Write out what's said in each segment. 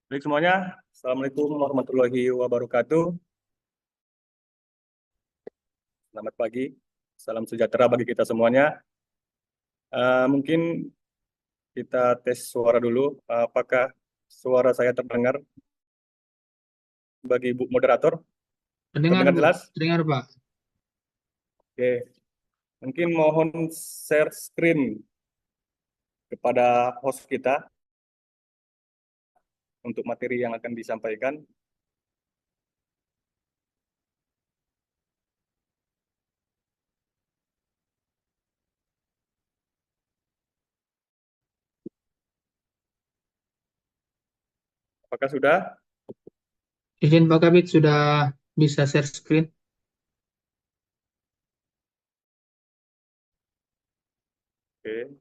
Baik semuanya, Assalamualaikum warahmatullahi wabarakatuh. Selamat pagi, salam sejahtera bagi kita semuanya. Mungkin kita tes suara dulu, apakah suara saya terdengar bagi Ibu Moderator? Terdengar, Terdengar Bu. jelas? Terdengar, Pak. Oke, mungkin mohon share screen kepada host kita untuk materi yang akan disampaikan. Apakah sudah? Izin Pak Kabit sudah bisa share screen. Oke.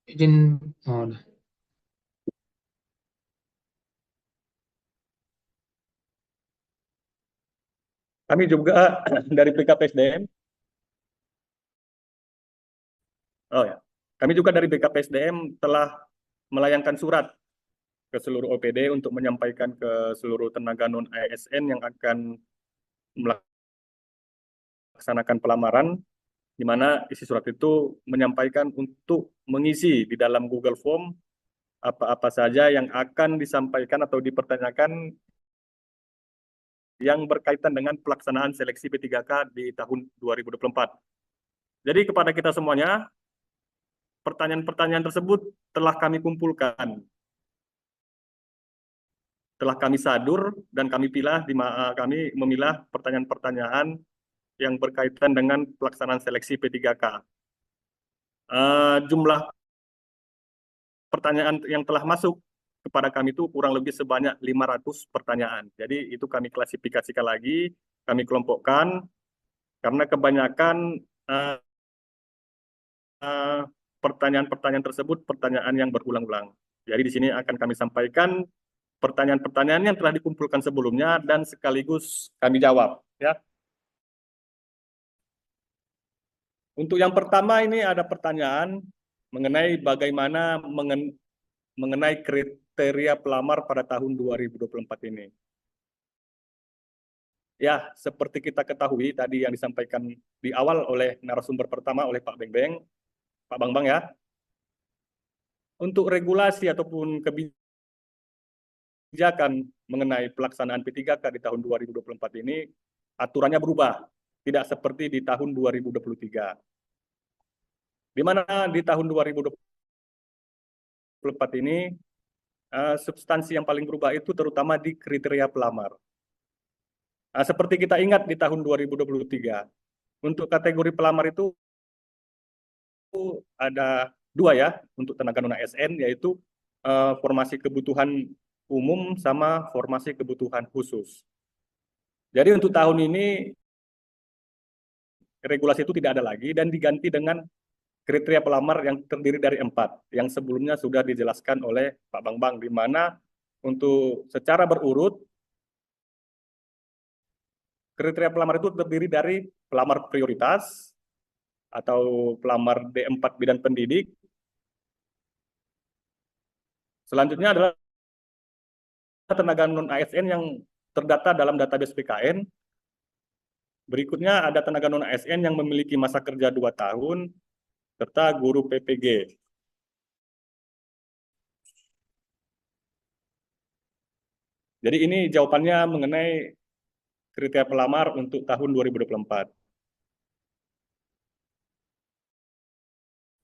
Izin, oh, udah. Kami juga dari BKPSDM. Oh ya, kami juga dari BKPSDM telah melayangkan surat ke seluruh OPD untuk menyampaikan ke seluruh tenaga non-ASN yang akan melaksanakan pelamaran, di mana isi surat itu menyampaikan untuk mengisi di dalam Google Form apa-apa saja yang akan disampaikan atau dipertanyakan yang berkaitan dengan pelaksanaan seleksi P3K di tahun 2024. Jadi kepada kita semuanya, pertanyaan-pertanyaan tersebut telah kami kumpulkan, telah kami sadur dan kami kami memilah pertanyaan-pertanyaan yang berkaitan dengan pelaksanaan seleksi P3K. Jumlah pertanyaan yang telah masuk kepada kami itu kurang lebih sebanyak 500 pertanyaan. Jadi itu kami klasifikasikan lagi, kami kelompokkan, karena kebanyakan pertanyaan-pertanyaan tersebut pertanyaan yang berulang-ulang. Jadi di sini akan kami sampaikan pertanyaan-pertanyaan yang telah dikumpulkan sebelumnya dan sekaligus kami jawab. Ya. Untuk yang pertama ini ada pertanyaan mengenai bagaimana mengenai kriteria pelamar pada tahun 2024 ini. Ya, seperti kita ketahui tadi yang disampaikan di awal oleh narasumber pertama oleh Pak Beng-Beng, Pak Bang-Bang ya, untuk regulasi ataupun kebijakan mengenai pelaksanaan P3K di tahun 2024 ini, aturannya berubah, tidak seperti di tahun 2023. Di mana di tahun 2024 ini, substansi yang paling berubah itu terutama di kriteria pelamar. Seperti kita ingat di tahun 2023, untuk kategori pelamar itu ada dua ya, untuk tenaga non-ASN, yaitu formasi kebutuhan umum sama formasi kebutuhan khusus. Jadi untuk tahun ini regulasi itu tidak ada lagi dan diganti dengan kriteria pelamar yang terdiri dari 4, yang sebelumnya sudah dijelaskan oleh Pak Bambang, di mana untuk secara berurut kriteria pelamar itu terdiri dari pelamar prioritas atau pelamar D4 bidang pendidik. Selanjutnya adalah tenaga non-ASN yang terdata dalam database PKN. Berikutnya ada tenaga non-ASN yang memiliki masa kerja 2 tahun, serta guru PPG. Jadi ini jawabannya mengenai kriteria pelamar untuk tahun 2024.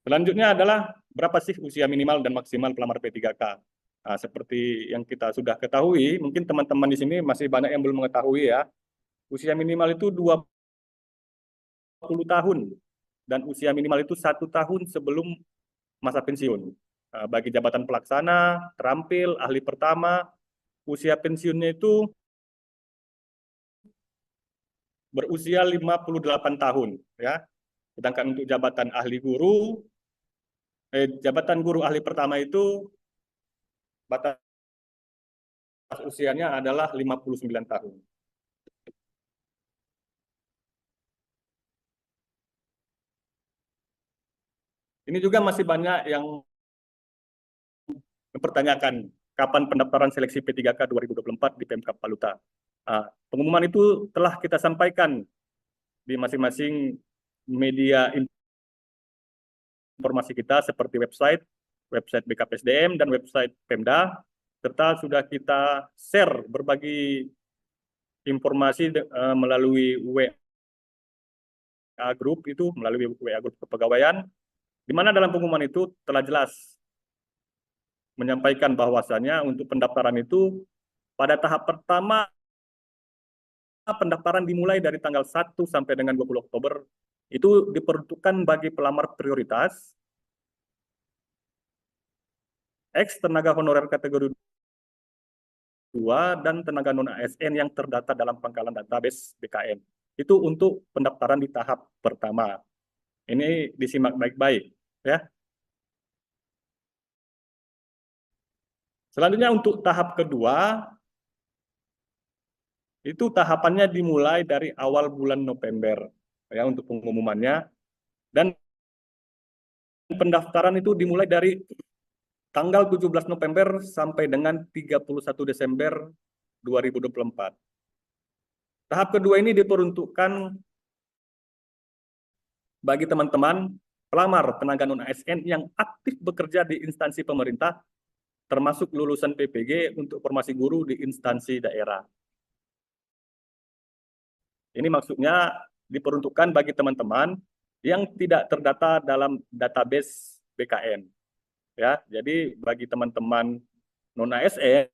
Selanjutnya adalah berapa sih usia minimal dan maksimal pelamar P3K. Nah, seperti yang kita sudah ketahui, mungkin teman-teman di sini masih banyak yang belum mengetahui ya. Usia minimal itu 20 tahun dan usia minimal itu 1 tahun sebelum masa pensiun. Nah, bagi jabatan pelaksana, terampil, ahli pertama, usia pensiunnya itu berusia 58 tahun ya. Sedangkan untuk jabatan jabatan guru ahli pertama itu batas usianya adalah 59 tahun. Ini juga masih banyak yang mempertanyakan kapan pendaftaran seleksi P3K 2024 di Pemkab Paluta. Pengumuman itu telah kita sampaikan di masing-masing media informasi kita seperti website BKPSDM dan website Pemda, serta sudah kita share berbagi informasi melalui WA Group itu, melalui WA Group Kepegawaian, di mana dalam pengumuman itu telah jelas menyampaikan bahwasannya untuk pendaftaran itu pada tahap pertama pendaftaran dimulai dari tanggal 1 sampai dengan 20 Oktober itu diperuntukkan bagi pelamar prioritas, ex tenaga honorer kategori 2 dan tenaga non-ASN yang terdata dalam pangkalan database BKN. Itu untuk pendaftaran di tahap pertama. Ini disimak baik-baik ya. Selanjutnya untuk tahap kedua, itu tahapannya dimulai dari awal bulan November ya untuk pengumumannya, dan pendaftaran itu dimulai dari tanggal 17 November sampai dengan 31 Desember 2024. Tahap kedua ini diperuntukkan bagi teman-teman pelamar tenaga non-ASN yang aktif bekerja di instansi pemerintah, termasuk lulusan PPG untuk formasi guru di instansi daerah. Ini maksudnya diperuntukkan bagi teman-teman yang tidak terdata dalam database BKN. Ya, jadi bagi teman-teman non-ASN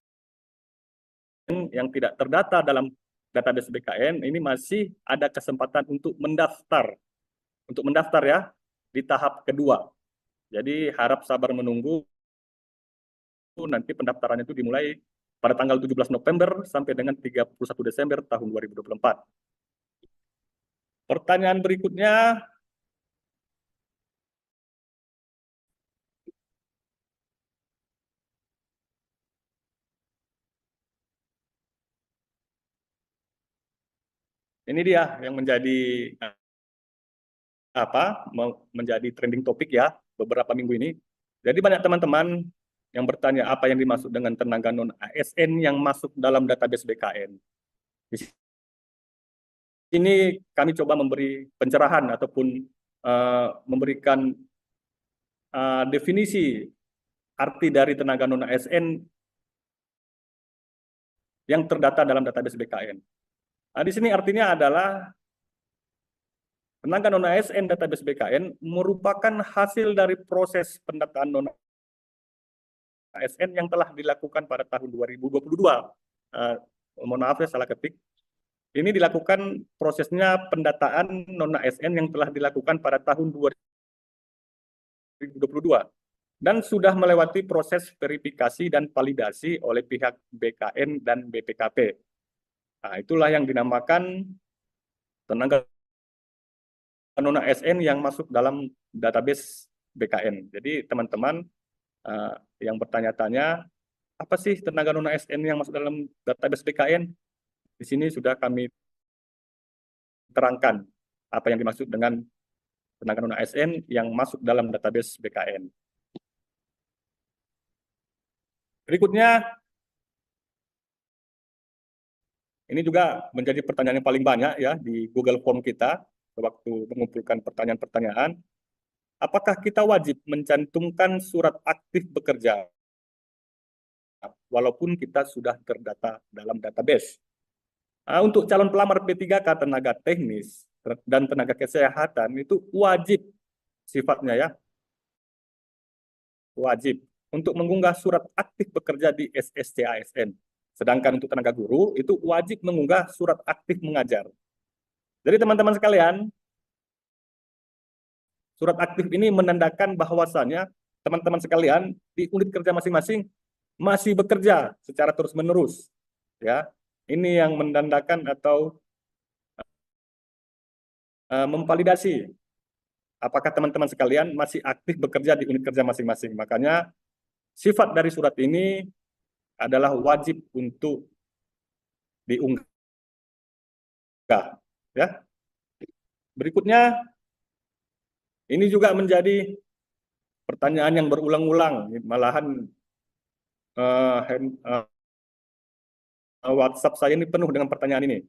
yang tidak terdata dalam database BKN, ini masih ada kesempatan untuk mendaftar ya di tahap kedua. Jadi harap sabar menunggu, nanti pendaftarannya itu dimulai pada tanggal 17 November sampai dengan 31 Desember tahun 2024. Pertanyaan berikutnya, ini dia yang menjadi menjadi trending topik ya beberapa minggu ini. Jadi banyak teman-teman yang bertanya apa yang dimaksud dengan tenaga non-ASN yang masuk dalam database BKN. Di sini kami coba memberi pencerahan ataupun memberikan definisi arti dari tenaga non-ASN yang terdata dalam database BKN. Nah, di sini artinya adalah tenaga non-ASN database BKN merupakan hasil dari proses pendataan non-ASN yang telah dilakukan pada tahun 2022. Mohon maaf ya salah ketik. Ini dilakukan prosesnya pendataan non-ASN yang telah dilakukan pada tahun 2022 dan sudah melewati proses verifikasi dan validasi oleh pihak BKN dan BPKP. Nah, itulah yang dinamakan tenaga non-ASN yang masuk dalam database BKN. Jadi teman-teman yang bertanya-tanya, apa sih tenaga non-ASN yang masuk dalam database BKN? Di sini sudah kami terangkan apa yang dimaksud dengan tenaga non-ASN yang masuk dalam database BKN. Berikutnya, ini juga menjadi pertanyaan yang paling banyak ya di Google Form kita waktu mengumpulkan pertanyaan-pertanyaan. Apakah kita wajib mencantumkan surat aktif bekerja walaupun kita sudah terdata dalam database? Untuk calon pelamar P3K tenaga teknis dan tenaga kesehatan itu wajib sifatnya ya, wajib untuk mengunggah surat aktif bekerja di SSC ASN. Sedangkan untuk tenaga guru itu wajib mengunggah surat aktif mengajar. Jadi teman-teman sekalian, surat aktif ini menandakan bahwasannya teman-teman sekalian di unit kerja masing-masing masih bekerja secara terus-menerus. Ya, ini yang menandakan atau memvalidasi apakah teman-teman sekalian masih aktif bekerja di unit kerja masing-masing. Makanya sifat dari surat ini adalah wajib untuk diunggah. Ya. Berikutnya, ini juga menjadi pertanyaan yang berulang-ulang, malahan WhatsApp saya ini penuh dengan pertanyaan ini.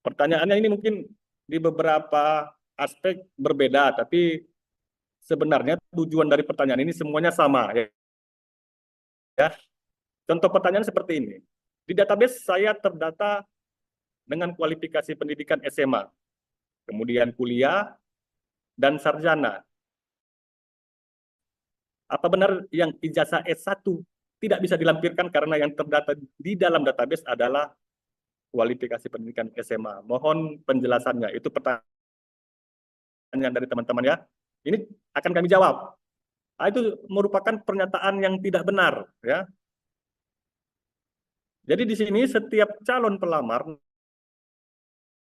Pertanyaannya ini mungkin di beberapa aspek berbeda, tapi sebenarnya tujuan dari pertanyaan ini semuanya sama. Ya. Contoh pertanyaan seperti ini. Di database saya terdata dengan kualifikasi pendidikan SMA, kemudian kuliah, dan sarjana. Apa benar yang ijazah S1 tidak bisa dilampirkan karena yang terdata di dalam database adalah kualifikasi pendidikan SMA? Mohon penjelasannya. Itu pertanyaan dari teman-teman ya. Ini akan kami jawab. Itu merupakan pernyataan yang tidak benar ya. Jadi di sini setiap calon pelamar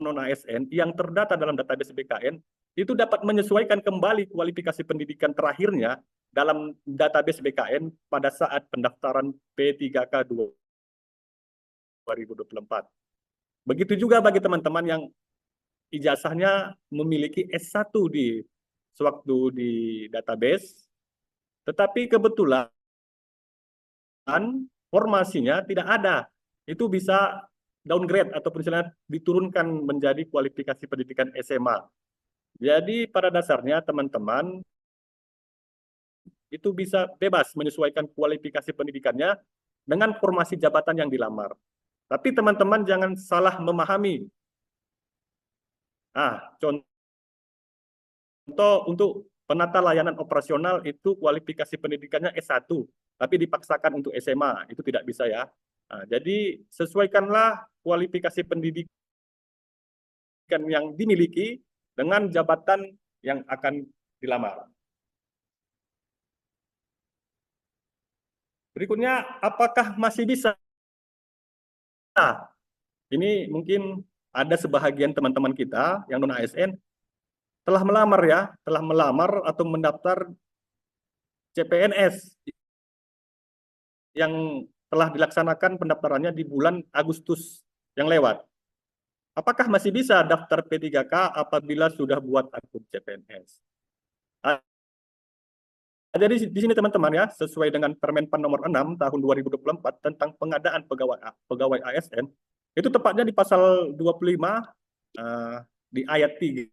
non-ASN yang terdata dalam database BKN itu dapat menyesuaikan kembali kualifikasi pendidikan terakhirnya dalam database BKN pada saat pendaftaran P3K 2024. Begitu juga bagi teman-teman yang ijazahnya memiliki S1 di sewaktu di database, tetapi kebetulan formasinya tidak ada. Itu bisa downgrade ataupun misalnya diturunkan menjadi kualifikasi pendidikan SMA. Jadi pada dasarnya teman-teman itu bisa bebas menyesuaikan kualifikasi pendidikannya dengan formasi jabatan yang dilamar. Tapi teman-teman jangan salah memahami. Contoh untuk penata layanan operasional itu kualifikasi pendidikannya S1, tapi dipaksakan untuk SMA, itu tidak bisa ya. Jadi sesuaikanlah kualifikasi pendidikan yang dimiliki dengan jabatan yang akan dilamar. Berikutnya, apakah masih bisa? Ini mungkin ada sebahagian teman-teman kita yang non-ASN telah melamar ya, telah melamar atau mendaftar CPNS yang telah dilaksanakan pendaftarannya di bulan Agustus yang lewat. Apakah masih bisa daftar P3K apabila sudah buat akun CPNS? Jadi di sini teman-teman ya, sesuai dengan Permenpan nomor 6 tahun 2024 tentang pengadaan pegawai ASN, itu tepatnya di pasal 25 di ayat 3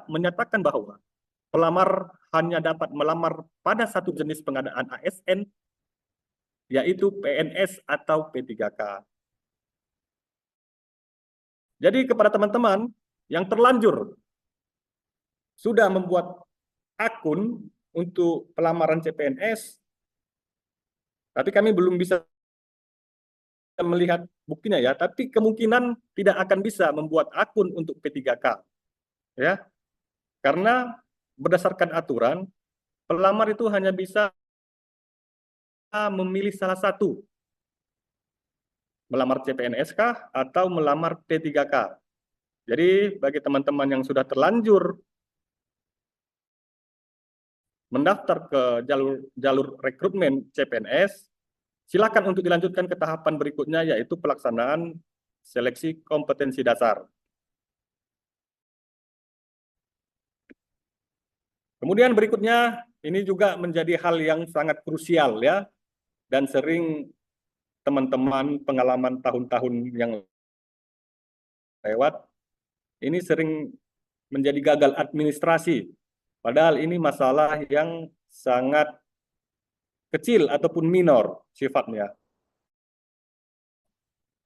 menyatakan bahwa pelamar hanya dapat melamar pada satu jenis pengadaan ASN, yaitu PNS atau P3K. Jadi kepada teman-teman yang terlanjur sudah membuat akun untuk pelamaran CPNS, tapi kami belum bisa melihat buktinya ya, tapi kemungkinan tidak akan bisa membuat akun untuk P3K. Ya. Karena berdasarkan aturan, pelamar itu hanya bisa memilih salah satu. Melamar CPNS kah atau melamar P3K. Jadi bagi teman-teman yang sudah terlanjur mendaftar ke jalur rekrutmen CPNS, silakan untuk dilanjutkan ke tahapan berikutnya, yaitu pelaksanaan seleksi kompetensi dasar. Kemudian berikutnya, ini juga menjadi hal yang sangat krusial ya, dan sering teman-teman pengalaman tahun-tahun yang lewat, ini sering menjadi gagal administrasi. Padahal ini masalah yang sangat kecil ataupun minor sifatnya.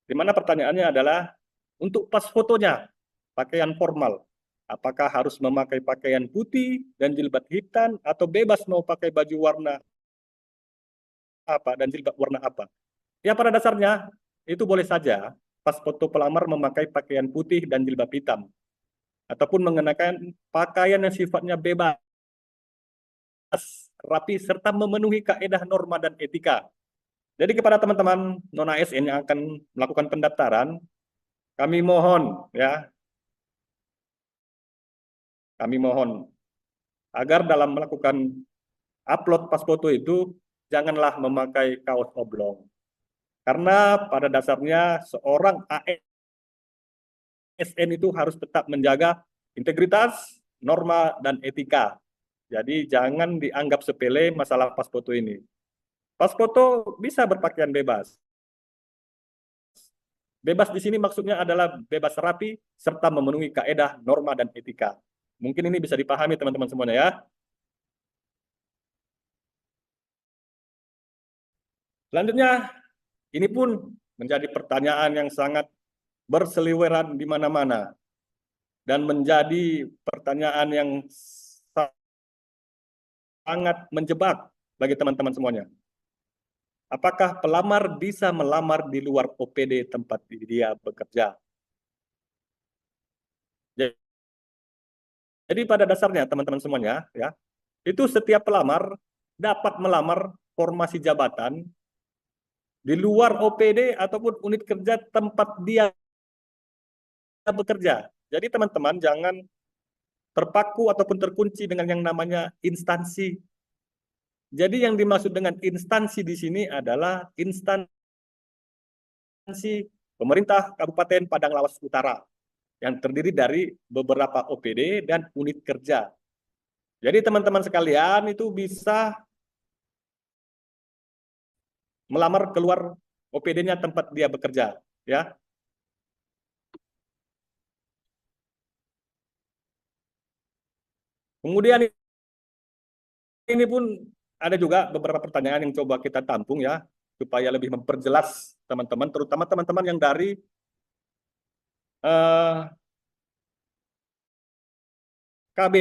Di mana pertanyaannya adalah, untuk pas fotonya, pakaian formal, apakah harus memakai pakaian putih dan jilbab hitam, atau bebas mau pakai baju warna apa dan jilbab warna apa? Ya pada dasarnya, itu boleh saja pas foto pelamar memakai pakaian putih dan jilbab hitam, ataupun mengenakan pakaian yang sifatnya bebas, rapi, serta memenuhi kaedah norma dan etika. Jadi kepada teman-teman non-ASN yang akan melakukan pendaftaran, kami mohon agar dalam melakukan upload pas foto itu janganlah memakai kaos oblong. Karena pada dasarnya seorang ASN itu harus tetap menjaga integritas, norma, dan etika. Jadi jangan dianggap sepele masalah pas foto ini. Pas foto bisa berpakaian bebas. Bebas di sini maksudnya adalah bebas rapi serta memenuhi kaedah, norma, dan etika. Mungkin ini bisa dipahami teman-teman semuanya ya. Selanjutnya, ini pun menjadi pertanyaan yang sangat berseliweran di mana-mana dan menjadi pertanyaan yang sangat menjebak bagi teman-teman semuanya. Apakah pelamar bisa melamar di luar OPD tempat dia bekerja? Jadi pada dasarnya teman-teman semuanya ya, itu setiap pelamar dapat melamar formasi jabatan di luar OPD ataupun unit kerja tempat dia bekerja. Jadi teman-teman jangan terpaku ataupun terkunci dengan yang namanya instansi. Jadi yang dimaksud dengan instansi di sini adalah instansi pemerintah Kabupaten Padang Lawas Utara yang terdiri dari beberapa OPD dan unit kerja. Jadi teman-teman sekalian itu bisa melamar keluar OPD-nya tempat dia bekerja, ya. Kemudian ini pun ada juga beberapa pertanyaan yang coba kita tampung ya, supaya lebih memperjelas teman-teman, terutama teman-teman yang dari KB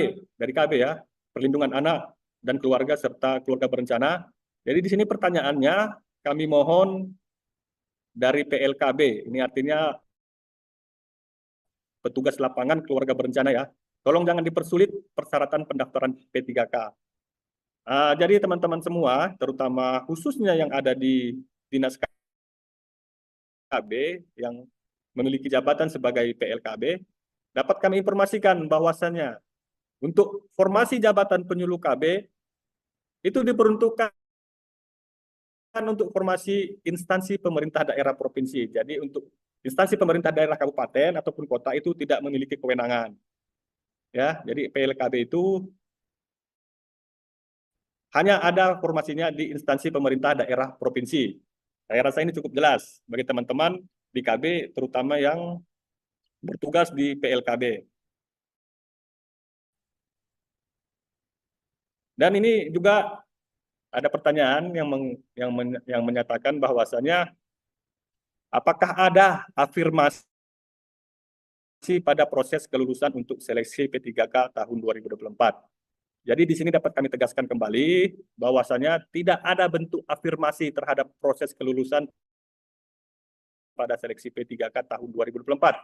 ya, Perlindungan Anak dan Keluarga serta Keluarga Berencana. Jadi di sini pertanyaannya kami mohon dari PLKB, ini artinya petugas lapangan keluarga berencana ya. Tolong jangan dipersulit persyaratan pendaftaran P3K. Jadi teman-teman semua, terutama khususnya yang ada di Dinas KB yang memiliki jabatan sebagai PLKB, dapat kami informasikan bahwasannya untuk formasi jabatan penyuluh KB itu diperuntukkan untuk formasi instansi pemerintah daerah provinsi. Jadi untuk instansi pemerintah daerah kabupaten ataupun kota itu tidak memiliki kewenangan. Ya, jadi PLKB itu hanya ada formasinya di instansi pemerintah daerah provinsi. Saya rasa ini cukup jelas bagi teman-teman di KB, terutama yang bertugas di PLKB. Dan ini juga ada pertanyaan yang menyatakan bahwasanya apakah ada afirmasi pada proses kelulusan untuk seleksi P3K tahun 2024. Jadi di sini dapat kami tegaskan kembali bahwasanya tidak ada bentuk afirmasi terhadap proses kelulusan pada seleksi P3K tahun 2024.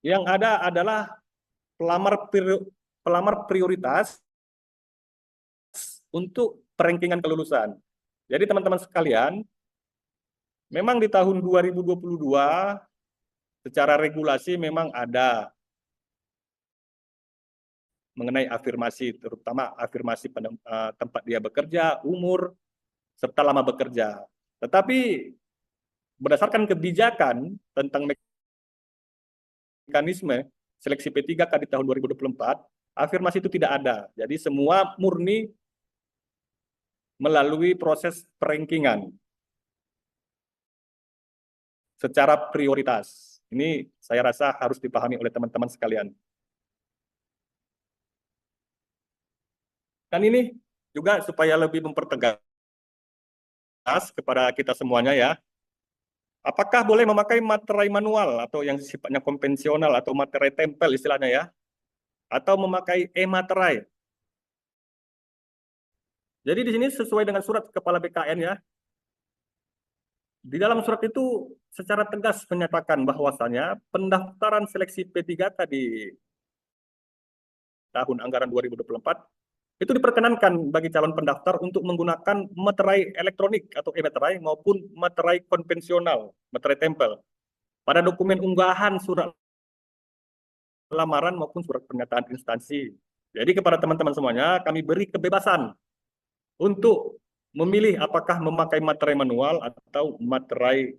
Yang ada adalah pelamar prioritas untuk perengkingan kelulusan. Jadi teman-teman sekalian, Memang di tahun 2022 secara regulasi memang ada mengenai afirmasi, terutama afirmasi tempat dia bekerja, umur, serta lama bekerja. Tetapi berdasarkan kebijakan tentang mekanisme seleksi P3K di tahun 2024, afirmasi itu tidak ada. Jadi semua murni melalui proses perankingan secara prioritas. Ini saya rasa harus dipahami oleh teman-teman sekalian. Dan ini juga supaya lebih mempertegas kepada kita semuanya ya, apakah boleh memakai materai manual atau yang sifatnya konvensional atau materai tempel istilahnya ya, atau memakai e-materai. Jadi di sini sesuai dengan surat Kepala BKN ya, di dalam surat itu secara tegas menyatakan bahwasanya pendaftaran seleksi P3K di tahun anggaran 2024 itu diperkenankan bagi calon pendaftar untuk menggunakan materai elektronik atau e-materai maupun materai konvensional, materai tempel, pada dokumen unggahan surat lamaran maupun surat pernyataan instansi. Jadi kepada teman-teman semuanya, kami beri kebebasan untuk memilih apakah memakai materai manual atau materai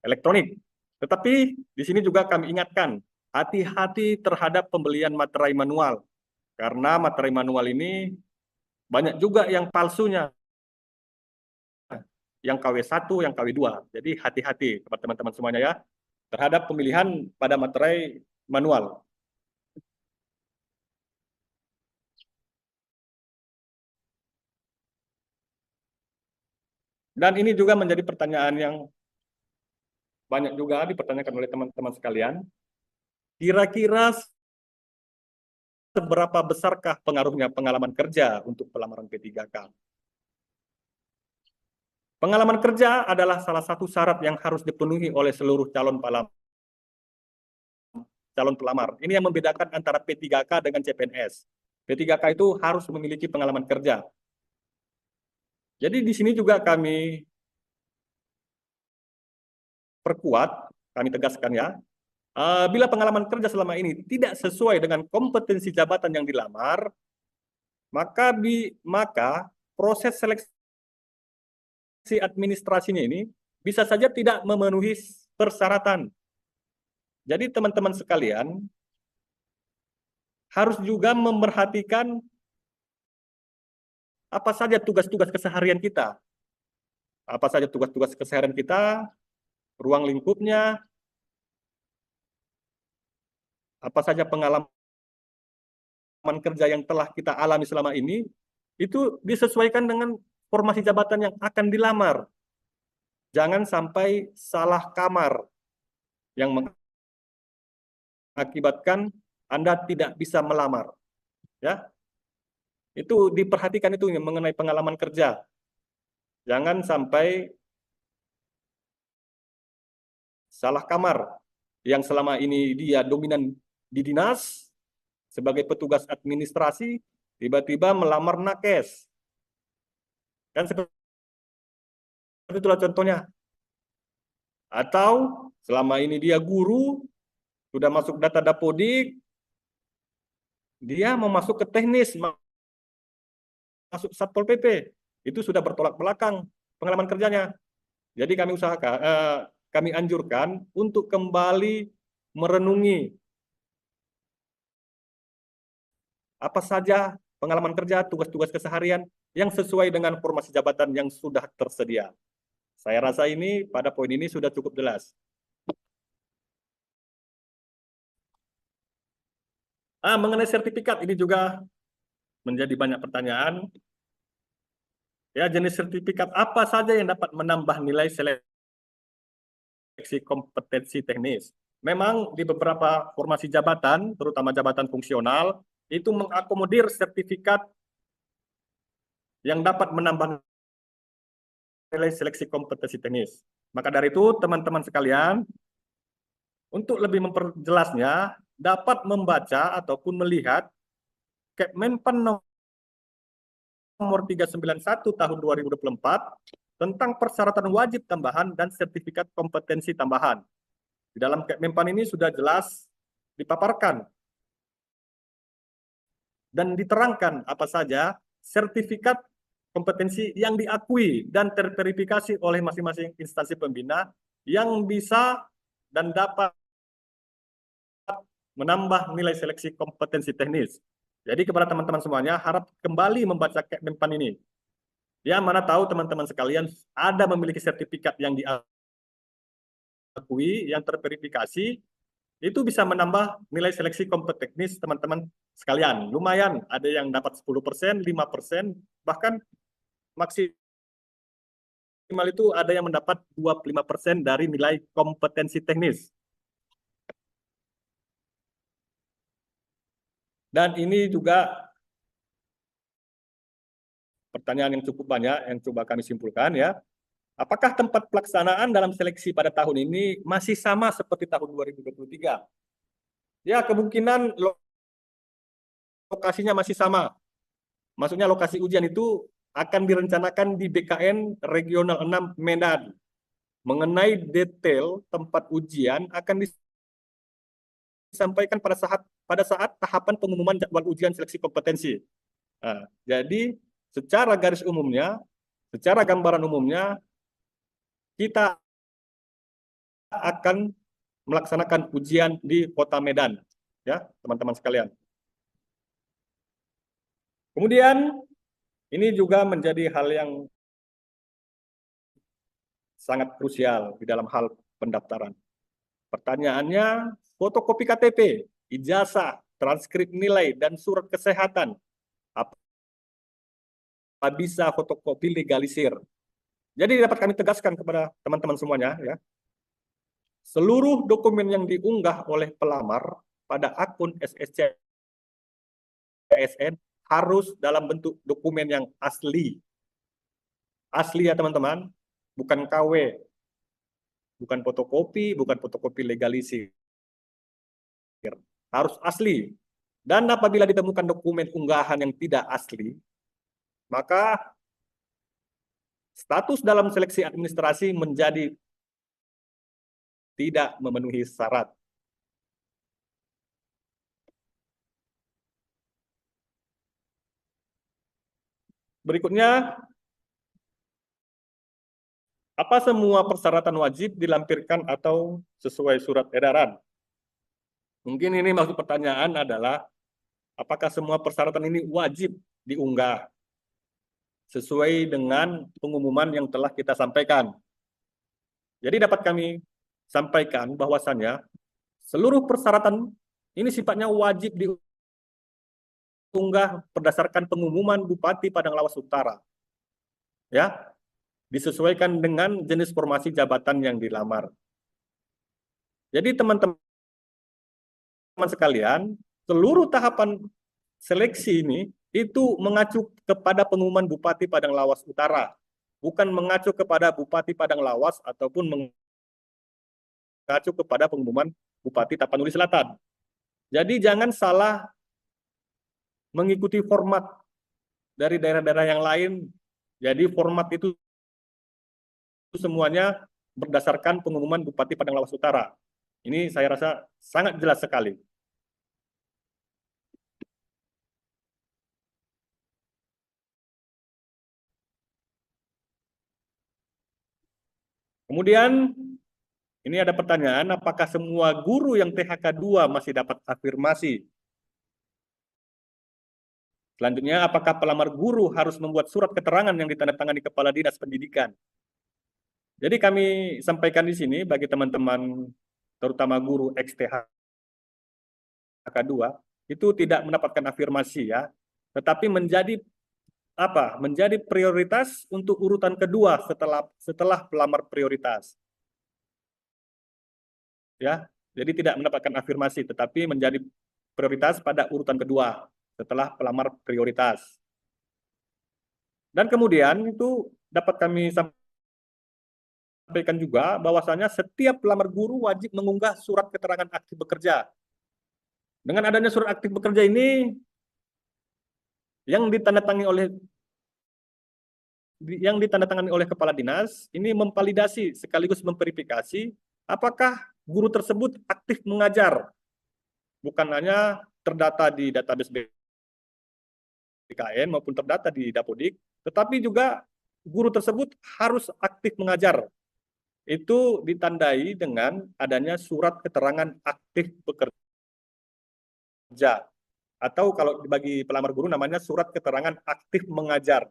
elektronik. Tetapi di sini juga kami ingatkan, hati-hati terhadap pembelian materai manual. Karena materai manual ini banyak juga yang palsunya. Yang KW1, yang KW2. Jadi hati-hati kepada teman-teman semuanya ya, terhadap pemilihan pada materai manual. Dan ini juga menjadi pertanyaan yang banyak juga dipertanyakan oleh teman-teman sekalian. Kira-kira seberapa besarkah pengaruhnya pengalaman kerja untuk pelamaran P3K? Pengalaman kerja adalah salah satu syarat yang harus dipenuhi oleh seluruh calon pelamar. Ini yang membedakan antara P3K dengan CPNS. P3K itu harus memiliki pengalaman kerja. Jadi di sini juga kami perkuat, kami tegaskan ya, bila pengalaman kerja selama ini tidak sesuai dengan kompetensi jabatan yang dilamar, maka proses seleksi administrasinya ini bisa saja tidak memenuhi persyaratan. Jadi teman-teman sekalian harus juga memerhatikan apa saja tugas-tugas keseharian kita. Apa saja tugas-tugas keseharian kita, ruang lingkupnya, apa saja pengalaman kerja yang telah kita alami selama ini, itu disesuaikan dengan formasi jabatan yang akan dilamar. Jangan sampai salah kamar yang mengakibatkan Anda tidak bisa melamar. Ya, itu diperhatikan itu mengenai pengalaman kerja. Jangan sampai salah kamar yang selama ini dia dominan di dinas sebagai petugas administrasi, tiba-tiba melamar nakes. Kan seperti itulah contohnya. Atau selama ini dia guru, sudah masuk data dapodik, dia mau masuk ke teknis, masuk Satpol PP, itu sudah bertolak belakang pengalaman kerjanya. Jadi kami anjurkan untuk kembali merenungi apa saja pengalaman kerja, tugas-tugas keseharian yang sesuai dengan formasi jabatan yang sudah tersedia. Saya rasa ini pada poin ini sudah cukup jelas. Mengenai sertifikat ini juga menjadi banyak pertanyaan. Ya, jenis sertifikat apa saja yang dapat menambah nilai seleksi kompetensi teknis? Memang di beberapa formasi jabatan, terutama jabatan fungsional, itu mengakomodir sertifikat yang dapat menambah nilai seleksi kompetensi teknis. Maka dari itu, teman-teman sekalian, untuk lebih memperjelasnya, dapat membaca ataupun melihat Kepmenpan nomor 391 tahun 2024 tentang persyaratan wajib tambahan dan sertifikat kompetensi tambahan. Di dalam Kepmenpan ini sudah jelas dipaparkan dan diterangkan apa saja sertifikat kompetensi yang diakui dan terverifikasi oleh masing-masing instansi pembina yang bisa dan dapat menambah nilai seleksi kompetensi teknis. Jadi kepada teman-teman semuanya, harap kembali membaca Kepmenpan ini. Ya, mana tahu teman-teman sekalian ada memiliki sertifikat yang diakui, yang terverifikasi, itu bisa menambah nilai seleksi kompetensi teknis teman-teman sekalian. Lumayan, ada yang dapat 10%, 5%, bahkan maksimal itu ada yang mendapat 25% dari nilai kompetensi teknis. Dan ini juga pertanyaan yang cukup banyak yang coba kami simpulkan ya. Apakah tempat pelaksanaan dalam seleksi pada tahun ini masih sama seperti tahun 2023? Ya, kemungkinan lokasinya masih sama. Maksudnya lokasi ujian itu akan direncanakan di BKN Regional 6 Medan. Mengenai detail tempat ujian akan disampaikan pada saat tahapan pengumuman jadwal ujian seleksi kompetensi. Nah, jadi secara garis umumnya, secara gambaran umumnya, kita akan melaksanakan ujian di Kota Medan, ya teman-teman sekalian. Kemudian ini juga menjadi hal yang sangat krusial di dalam hal pendaftaran. Pertanyaannya, fotokopi KTP, ijazah, transkrip nilai, dan surat kesehatan, apa bisa fotokopi legalisir? Jadi dapat kami tegaskan kepada teman-teman semuanya, ya, seluruh dokumen yang diunggah oleh pelamar pada akun SSC ASN harus dalam bentuk dokumen yang asli. Asli ya teman-teman, bukan KW, bukan fotokopi legalisir. Harus asli. Dan apabila ditemukan dokumen unggahan yang tidak asli, maka status dalam seleksi administrasi menjadi tidak memenuhi syarat. Berikutnya, apa semua persyaratan wajib dilampirkan atau sesuai surat edaran? Mungkin ini maksud pertanyaan adalah, apakah semua persyaratan ini wajib diunggah sesuai dengan pengumuman yang telah kita sampaikan? Jadi dapat kami sampaikan bahwasannya seluruh persyaratan ini sifatnya wajib diunggah berdasarkan pengumuman Bupati Padang Lawas Utara. Ya, disesuaikan dengan jenis formasi jabatan yang dilamar. Jadi teman-teman sekalian, seluruh tahapan seleksi ini itu mengacu kepada pengumuman Bupati Padang Lawas Utara, bukan mengacu kepada Bupati Padang Lawas ataupun mengacu kepada pengumuman Bupati Tapanuli Selatan. Jadi jangan salah mengikuti format dari daerah-daerah yang lain. Jadi format itu semuanya berdasarkan pengumuman Bupati Padang Lawas Utara. Ini saya rasa sangat jelas sekali. Kemudian ini ada pertanyaan, apakah semua guru yang THK 2 masih dapat afirmasi? Selanjutnya, apakah pelamar guru harus membuat surat keterangan yang ditandatangani Kepala Dinas Pendidikan? Jadi kami sampaikan di sini bagi teman-teman, terutama guru ex-THK 2, itu tidak mendapatkan afirmasi ya, tetapi menjadi prioritas untuk urutan kedua setelah pelamar prioritas. Ya, jadi tidak mendapatkan afirmasi, tetapi menjadi prioritas pada urutan kedua setelah pelamar prioritas. Dan kemudian itu dapat kami sampaikan juga bahwasanya setiap pelamar guru wajib mengunggah surat keterangan aktif bekerja. Dengan adanya surat aktif bekerja ini yang ditandatangani oleh yang ditandatangani oleh kepala dinas ini memvalidasi sekaligus memverifikasi apakah guru tersebut aktif mengajar, bukan hanya terdata di database BKN maupun terdata di Dapodik, tetapi juga guru tersebut harus aktif mengajar. Itu ditandai dengan adanya surat keterangan aktif bekerja, atau kalau bagi pelamar guru namanya surat keterangan aktif mengajar.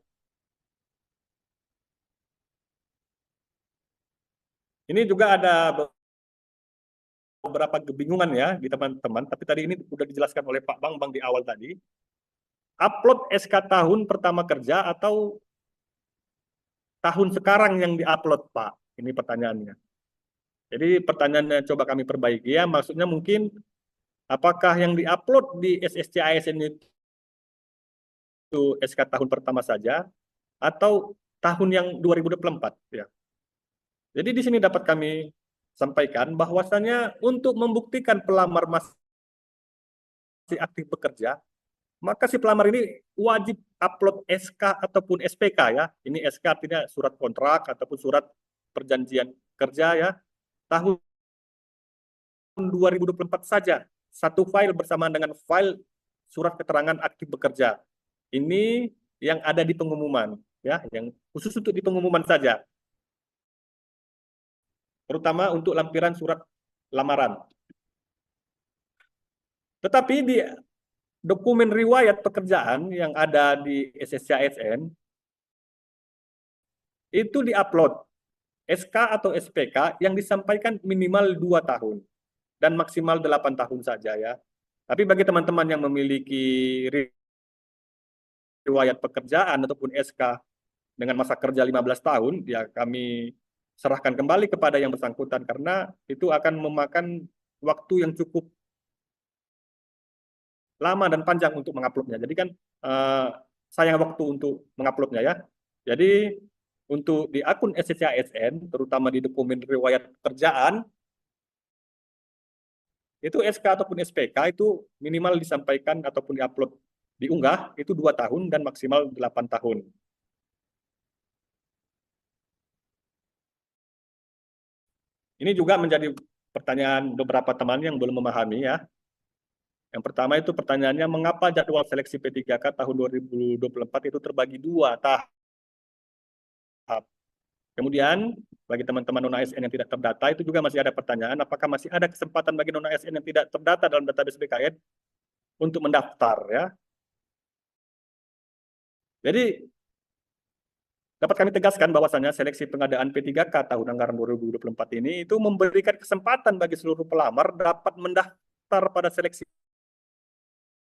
Ini juga ada beberapa kebingungan ya di teman-teman, tapi tadi ini sudah dijelaskan oleh Pak Bambang di awal tadi. Upload SK tahun pertama kerja atau tahun sekarang yang diupload, Pak? Ini pertanyaannya. Jadi pertanyaannya coba kami perbaiki ya, maksudnya mungkin apakah yang diupload di SSC ASN itu SK tahun pertama saja atau tahun yang 2024 ya. Jadi di sini dapat kami sampaikan bahwasannya untuk membuktikan pelamar masih aktif bekerja, maka si pelamar ini wajib upload SK ataupun SPK ya. Ini SK artinya surat kontrak ataupun surat perjanjian kerja ya. Tahun 2024 saja. Satu file bersamaan dengan file surat keterangan aktif bekerja. Ini yang ada di pengumuman ya, yang khusus untuk di pengumuman saja. Terutama untuk lampiran surat lamaran. Tetapi di dokumen riwayat pekerjaan yang ada di SSC ASN itu diupload SK atau SPK yang disampaikan minimal 2 tahun dan maksimal 8 tahun saja ya. Tapi bagi teman-teman yang memiliki riwayat pekerjaan ataupun SK dengan masa kerja 15 tahun, ya kami serahkan kembali kepada yang bersangkutan karena itu akan memakan waktu yang cukup lama dan panjang untuk menguploadnya. Jadi kan sayang waktu untuk menguploadnya ya. Jadi untuk di akun SSC ASN, terutama di dokumen riwayat pekerjaan, itu SK ataupun SPK itu minimal disampaikan ataupun diupload, diunggah itu 2 tahun dan maksimal 8 tahun. Ini juga menjadi pertanyaan beberapa teman yang belum memahami ya. Yang pertama itu pertanyaannya, mengapa jadwal seleksi P3K tahun 2024 itu terbagi 2 tahap? Kemudian, bagi teman-teman non-ASN yang tidak terdata, itu juga masih ada pertanyaan, apakah masih ada kesempatan bagi non-ASN yang tidak terdata dalam database BKN untuk mendaftar ya. Jadi, dapat kami tegaskan bahwasannya seleksi pengadaan P3K tahun anggaran 2024 ini itu memberikan kesempatan bagi seluruh pelamar dapat mendaftar pada seleksi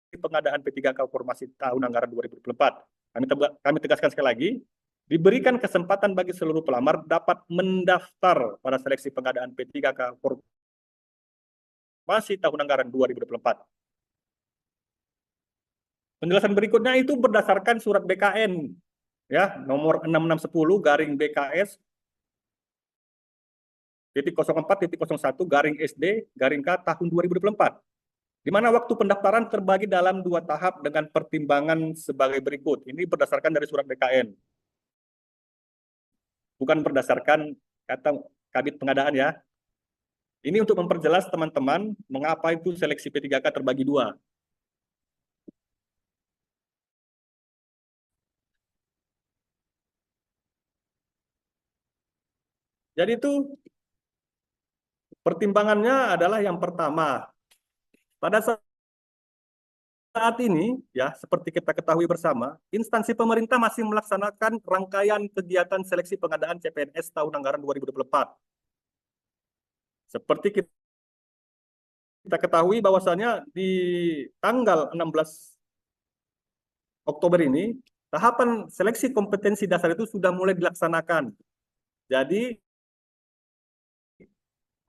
pengadaan P3K formasi tahun anggaran 2024. Kami tegaskan sekali lagi, diberikan kesempatan bagi seluruh pelamar dapat mendaftar pada seleksi pengadaan P3K formasi tahun anggaran 2024. Penjelasan berikutnya itu berdasarkan surat BKN ya nomor 6610 garing BKS 04.01 garing SD garing K tahun 2024, di mana waktu pendaftaran terbagi dalam 2 tahap dengan pertimbangan sebagai berikut. Ini berdasarkan dari surat BKN, bukan berdasarkan kata Kabid Pengadaan ya. Ini untuk memperjelas teman-teman mengapa itu seleksi P3K terbagi 2. Jadi itu pertimbangannya adalah yang pertama, pada saat ini ya seperti kita ketahui bersama, instansi pemerintah masih melaksanakan rangkaian kegiatan seleksi pengadaan CPNS tahun anggaran 2024. Seperti kita ketahui bahwasannya di tanggal 16 Oktober ini, tahapan seleksi kompetensi dasar itu sudah mulai dilaksanakan. Jadi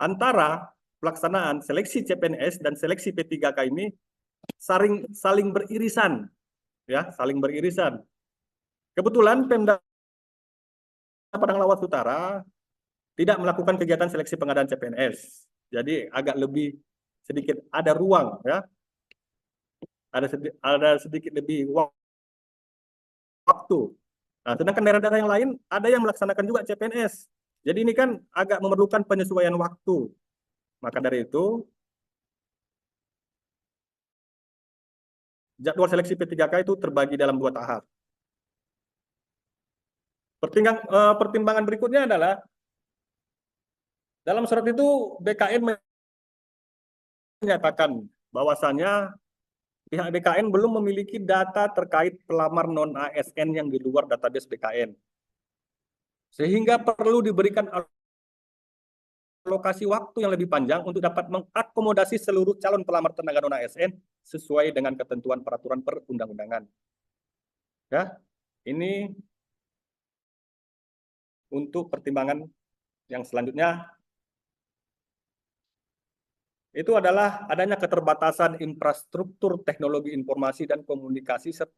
antara pelaksanaan seleksi CPNS dan seleksi P3K ini saling beririsan ya, saling beririsan. Kebetulan Pemda Padang Lawas Utara tidak melakukan kegiatan seleksi pengadaan CPNS. Jadi agak lebih sedikit ada ruang ya. Ada sedikit lebih waktu Nah, sedangkan daerah-daerah yang lain ada yang melaksanakan juga CPNS. Jadi ini kan agak memerlukan penyesuaian waktu. Maka dari itu, jadwal seleksi P3K itu terbagi dalam 2 tahap. Pertimbangan berikutnya adalah, dalam surat itu BKN menyatakan bahwasannya pihak BKN belum memiliki data terkait pelamar non-ASN yang di luar database BKN. Sehingga perlu diberikan alokasi waktu yang lebih panjang untuk dapat mengakomodasi seluruh calon pelamar tenaga non-ASN sesuai dengan ketentuan peraturan perundang-undangan. Ya, ini untuk pertimbangan yang selanjutnya itu adalah adanya keterbatasan infrastruktur teknologi informasi dan komunikasi serta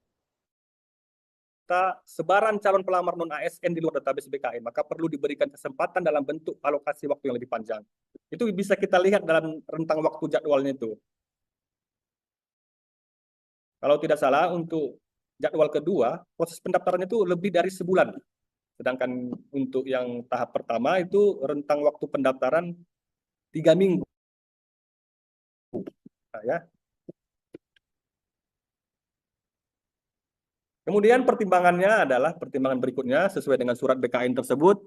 sebaran calon pelamar non-ASN di luar database BKN, maka perlu diberikan kesempatan dalam bentuk alokasi waktu yang lebih panjang. Itu bisa kita lihat dalam rentang waktu jadwalnya itu. Kalau tidak salah, untuk jadwal kedua, proses pendaftaran itu lebih dari sebulan. Sedangkan untuk yang tahap pertama itu rentang waktu pendaftaran 3 minggu. Nah, ya. Kemudian pertimbangannya adalah pertimbangan berikutnya sesuai dengan surat BKN tersebut,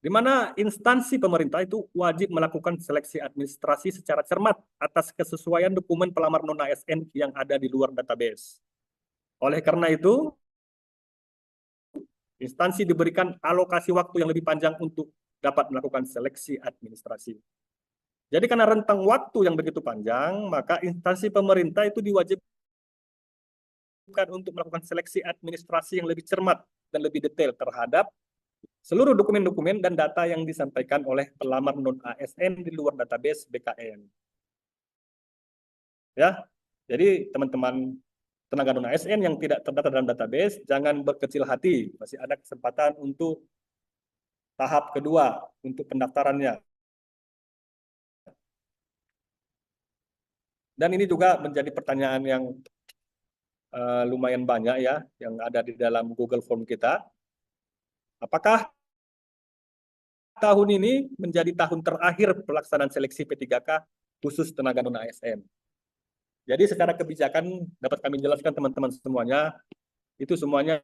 di mana instansi pemerintah itu wajib melakukan seleksi administrasi secara cermat atas kesesuaian dokumen pelamar non-ASN yang ada di luar database. Oleh karena itu, instansi diberikan alokasi waktu yang lebih panjang untuk dapat melakukan seleksi administrasi. Jadi karena rentang waktu yang begitu panjang, maka instansi pemerintah itu diwajibkan untuk melakukan seleksi administrasi yang lebih cermat dan lebih detail terhadap seluruh dokumen-dokumen dan data yang disampaikan oleh pelamar non-ASN di luar database BKN. Ya, jadi teman-teman tenaga non-ASN yang tidak terdata dalam database, jangan berkecil hati, masih ada kesempatan untuk tahap kedua untuk pendaftarannya. Dan ini juga menjadi pertanyaan yang lumayan banyak ya, yang ada di dalam Google Form kita. Apakah tahun ini menjadi tahun terakhir pelaksanaan seleksi P3K khusus tenaga non-ASN? Jadi secara kebijakan dapat kami jelaskan teman-teman semuanya, itu semuanya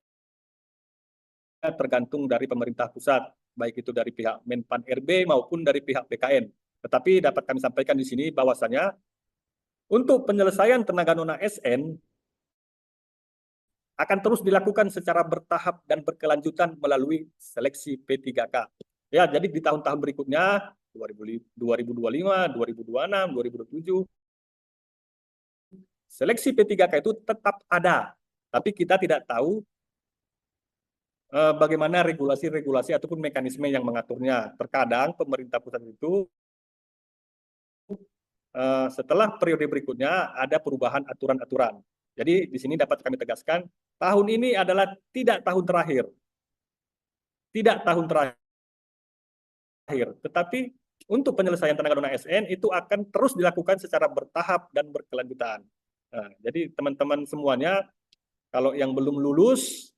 tergantung dari pemerintah pusat, baik itu dari pihak Menpan RB maupun dari pihak BKN. Tetapi dapat kami sampaikan di sini bahwasanya untuk penyelesaian tenaga non-ASN akan terus dilakukan secara bertahap dan berkelanjutan melalui seleksi P3K. Ya, jadi di tahun-tahun berikutnya 2025, 2026, 2027 seleksi P3K itu tetap ada, tapi kita tidak tahu bagaimana regulasi-regulasi ataupun mekanisme yang mengaturnya. Terkadang pemerintah pusat itu setelah periode berikutnya ada perubahan aturan-aturan. Jadi di sini dapat kami tegaskan, tahun ini adalah tidak tahun terakhir. Tidak tahun terakhir, tetapi untuk penyelesaian tenaga non-ASN itu akan terus dilakukan secara bertahap dan berkelanjutan. Nah, jadi teman-teman semuanya, kalau yang belum lulus,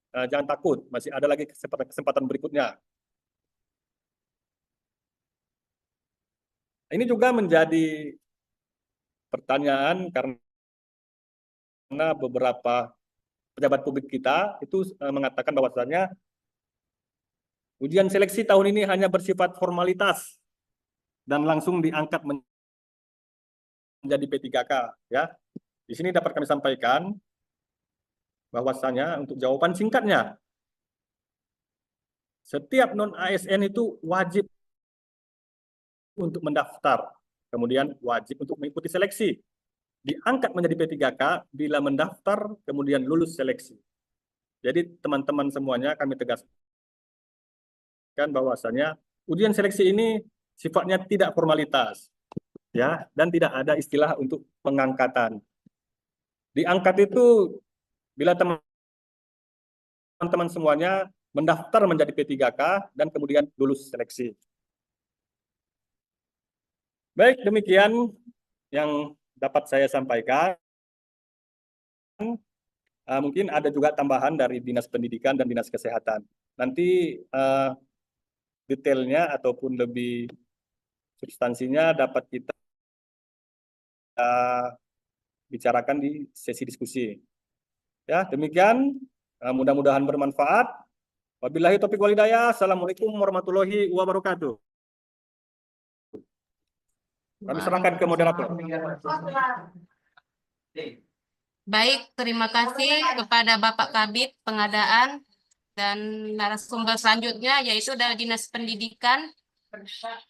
jangan takut, masih ada lagi kesempatan berikutnya. Ini juga menjadi pertanyaan karena beberapa pejabat publik kita itu mengatakan bahwasannya ujian seleksi tahun ini hanya bersifat formalitas dan langsung diangkat menjadi P3K. Ya, di sini dapat kami sampaikan bahwasannya untuk jawaban singkatnya, setiap non-ASN itu wajib untuk mendaftar, kemudian wajib untuk mengikuti seleksi, diangkat menjadi P3K bila mendaftar kemudian lulus seleksi. Jadi teman-teman semuanya kami tegaskan bahwasannya ujian seleksi ini sifatnya tidak formalitas, ya, dan tidak ada istilah untuk pengangkatan. Diangkat itu bila teman-teman semuanya mendaftar menjadi P3K dan kemudian lulus seleksi. Baik, demikian yang dapat saya sampaikan. mungkin ada juga tambahan dari Dinas Pendidikan dan Dinas Kesehatan. Nanti detailnya ataupun lebih substansinya dapat kita bicarakan di sesi diskusi. Ya, demikian. Mudah-mudahan bermanfaat. Wabillahi taufiq wal hidayah. Assalamualaikum warahmatullahi wabarakatuh. Kami serahkan ke moderator. Baik, terima kasih kepada Bapak Kabid Pengadaan dan narasumber selanjutnya yaitu dari Dinas Pendidikan.